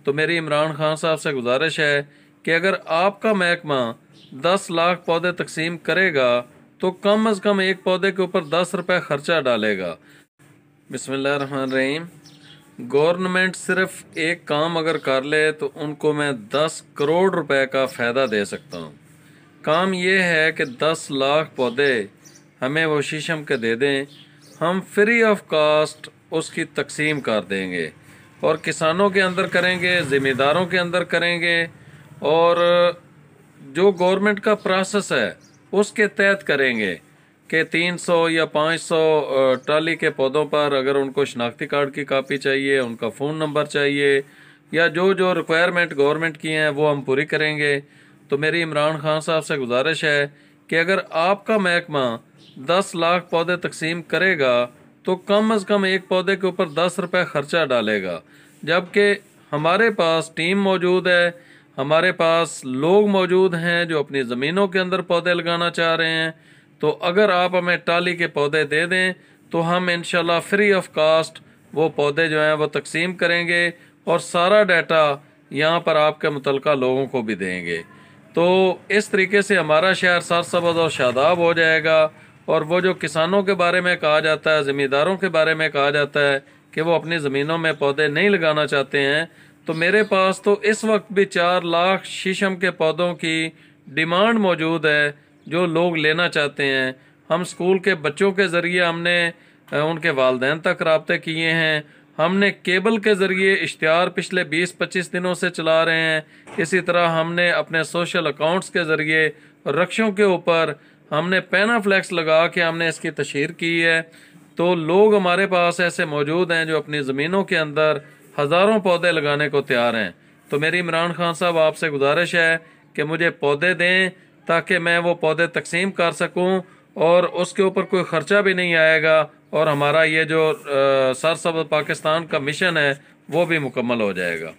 तो मेरी इमरान खान साहब से गुजारिश है कि अगर आपका महकमा 10 लाख पौधे तकसीम करेगा तो कम अज़ कम एक पौधे के ऊपर 10 रुपए खर्चा डालेगा। बिस्मिल्लाहिर्रहमानिर्रहीम। गवर्नमेंट सिर्फ एक काम अगर कर ले तो उनको मैं 10 करोड़ रुपए का फ़ायदा दे सकता हूँ। काम ये है कि 10 लाख पौधे हमें वो शीशम के दे दें, हम फ्री ऑफ कास्ट उसकी तकसीम कर देंगे और किसानों के अंदर करेंगे, ज़िम्मेदारों के अंदर करेंगे और जो गवर्नमेंट का प्रोसेस है उसके तहत करेंगे कि 300 या 500 ट्राली के पौधों पर अगर उनको शनाख्ती कार्ड की कापी चाहिए, उनका फ़ोन नंबर चाहिए या जो जो रिक्वायरमेंट गवर्नमेंट की हैं वो हम पूरी करेंगे। तो मेरी इमरान खान साहब से गुजारिश है कि अगर आपका महकमा 10 लाख पौधे तकसीम करेगा तो कम अज़ कम एक पौधे के ऊपर 10 रुपए खर्चा डालेगा, जबकि हमारे पास टीम मौजूद है, हमारे पास लोग मौजूद हैं जो अपनी ज़मीनों के अंदर पौधे लगाना चाह रहे हैं। तो अगर आप हमें टाली के पौधे दे दें तो हम इंशाल्लाह फ्री ऑफ कास्ट वो पौधे जो हैं वो तकसीम करेंगे और सारा डाटा यहाँ पर आपके मुतलका लोगों को भी देंगे। तो इस तरीके से हमारा शहर सरसब्ज़ और शादाब हो जाएगा। और वो जो किसानों के बारे में कहा जाता है, ज़मींदारों के बारे में कहा जाता है कि वो अपनी ज़मीनों में पौधे नहीं लगाना चाहते हैं, तो मेरे पास तो इस वक्त भी 4 लाख शीशम के पौधों की डिमांड मौजूद है जो लोग लेना चाहते हैं। हम स्कूल के बच्चों के ज़रिए हमने उनके वालिदैन तक राब्ते किए हैं, हमने केबल के ज़रिए इश्तिहार पिछले 20-25 दिनों से चला रहे हैं। इसी तरह हमने अपने सोशल अकाउंट्स के ज़रिए रक्षों के ऊपर हमने पैनाफ्लेक्स लगा के हमने इसकी तशहीर की है। तो लोग हमारे पास ऐसे मौजूद हैं जो अपनी ज़मीनों के अंदर हज़ारों पौधे लगाने को तैयार हैं। तो मेरी इमरान खान साहब आपसे गुजारिश है कि मुझे पौधे दें ताकि मैं वो पौधे तकसीम कर सकूं और उसके ऊपर कोई ख़र्चा भी नहीं आएगा और हमारा ये जो सरसब्ज़ पाकिस्तान का मिशन है वो भी मुकम्मल हो जाएगा।